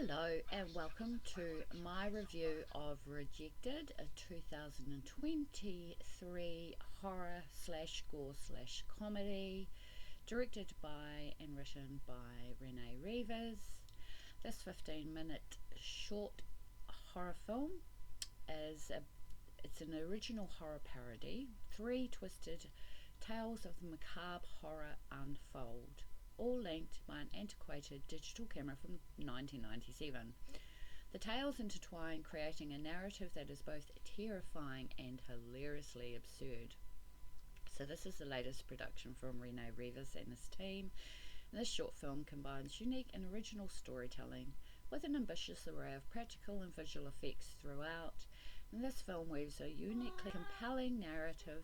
Hello and welcome to my review of Rejected, a 2023 horror slash gore slash comedy, directed by and written by Renee Rivers. This 15-minute short horror film it's an original horror parody. Three twisted tales of the macabre horror unfold, all linked by an antiquated digital camera from 1997. The tales intertwine, creating a narrative that is both terrifying and hilariously absurd. So this is the latest production from Renee Rivers and his team. And this short film combines unique and original storytelling with an ambitious array of practical and visual effects throughout. And this film weaves a uniquely compelling narrative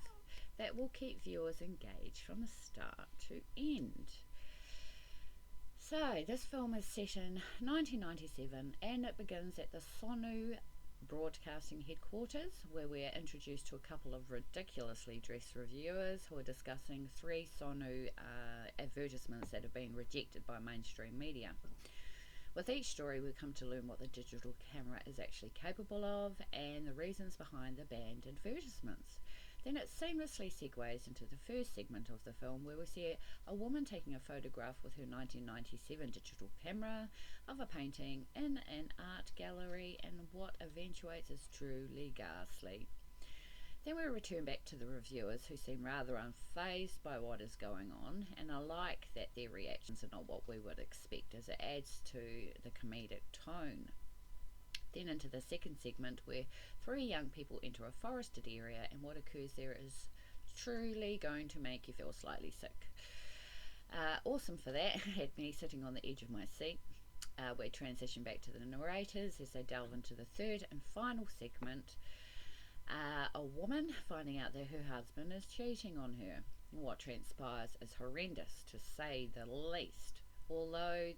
that will keep viewers engaged from the start to end. So this film is set in 1997 and it begins at the Sonu broadcasting headquarters, where we are introduced to a couple of ridiculously dressed reviewers who are discussing three Sonu advertisements that have been rejected by mainstream media. With each story we come to learn what the digital camera is actually capable of and the reasons behind the banned advertisements. Then it seamlessly segues into the first segment of the film, where we see a woman taking a photograph with her 1997 digital camera of a painting in an art gallery, and what eventuates is truly ghastly. Then we return back to the reviewers, who seem rather unfazed by what is going on, and I like that their reactions are not what we would expect, as it adds to the comedic tone. Then into the second segment, where three young people enter a forested area, and what occurs there is truly going to make you feel slightly sick. Awesome for that. Had me sitting on the edge of my seat. We transition back to the narrators as they delve into the third and final segment. A woman finding out that her husband is cheating on her. What transpires is horrendous, to say the least. Although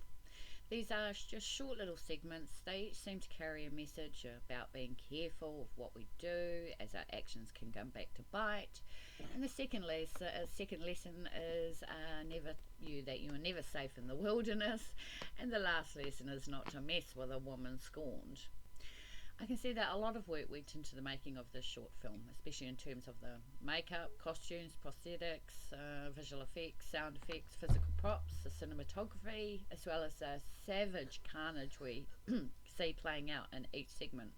these are just short little segments, they each seem to carry a message about being careful of what we do, as our actions can come back to bite. And the second lesson is that you are never safe in the wilderness. And the last lesson is not to mess with a woman scorned. I can see that a lot of work went into the making of this short film, especially in terms of the makeup, costumes, prosthetics, visual effects, sound effects, physical props, the cinematography, as well as the savage carnage we see playing out in each segment.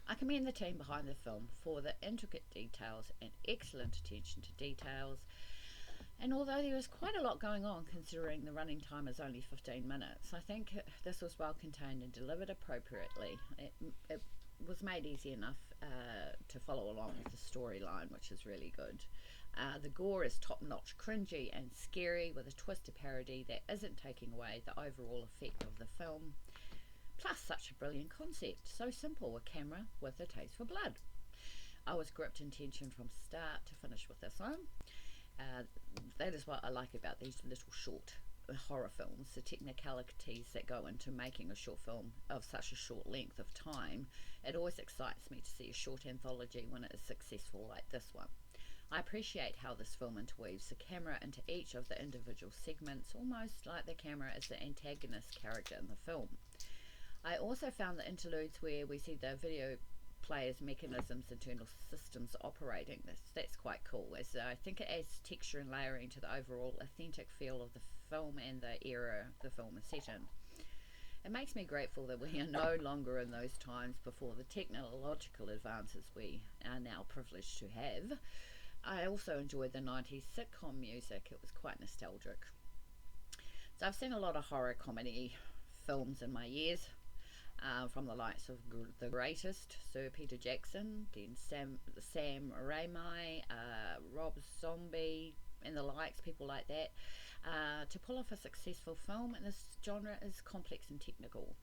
I commend the team behind the film for the intricate details and excellent attention to details. And although there was quite a lot going on, considering the running time is only 15 minutes, I think this was well contained and delivered appropriately. It was made easy enough to follow along with the storyline, which is really good. The gore is top-notch, cringy and scary, with a twist of parody that isn't taking away the overall effect of the film. Plus such a brilliant concept, so simple, a camera with a taste for blood. I was gripped in tension from start to finish with this one. That is what I like about these little short horror films, the technicalities that go into making a short film of such a short length of time. It always excites me to see a short anthology when it is successful like this one. I appreciate how this film interweaves the camera into each of the individual segments, almost like the camera is the antagonist character in the film. I also found the interludes where we see the video players' mechanisms, internal systems operating. That's quite cool, as I think it adds texture and layering to the overall authentic feel of the film and the era the film is set in. It makes me grateful that we are no longer in those times before the technological advances we are now privileged to have. I also enjoyed the 90s sitcom music. It was quite nostalgic. So I've seen a lot of horror comedy films in my years. From the likes of the greatest Sir Peter Jackson, then Sam Raimi, Rob Zombie, and the likes, people like that. To pull off a successful film in this genre is complex and technical,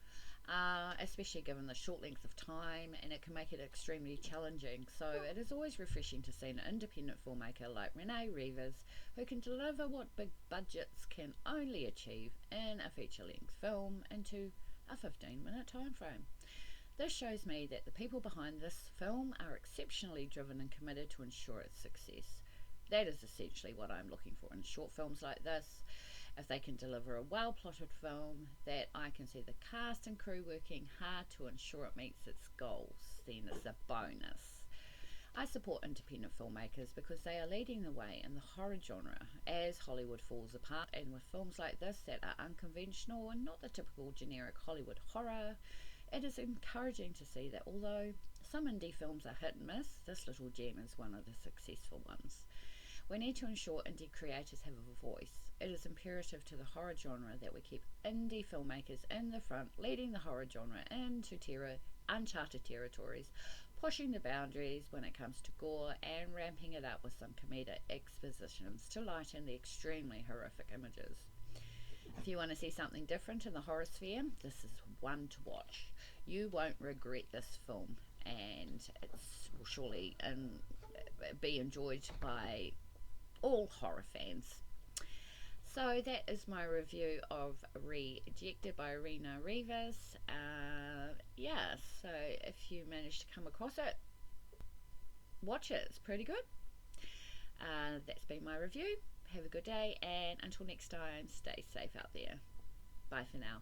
especially given the short length of time, and it can make it extremely challenging. So it is always refreshing to see an independent filmmaker like Renee Rivers, who can deliver what big budgets can only achieve in a feature-length film into a 15-minute time frame. This shows me that the people behind this film are exceptionally driven and committed to ensure its success. That is essentially what I'm looking for in short films like this. If they can deliver a well-plotted film that I can see the cast and crew working hard to ensure it meets its goals, then it's a bonus. I support independent filmmakers because they are leading the way in the horror genre as Hollywood falls apart, and with films like this that are unconventional and not the typical generic Hollywood horror, it is encouraging to see that although some indie films are hit and miss, this little gem is one of the successful ones. We need to ensure indie creators have a voice. It is imperative to the horror genre that we keep indie filmmakers in the front, leading the horror genre into uncharted territories, pushing the boundaries when it comes to gore and ramping it up with some comedic expositions to lighten the extremely horrific images. If you want to see something different in the horror sphere, this is one to watch. You won't regret this film, and it will surely be enjoyed by all horror fans. So that is my review of Rejected by Rena Rivas. So if you manage to come across it, watch it. It's pretty good. That's been my review. Have a good day, and until next time, stay safe out there. Bye for now.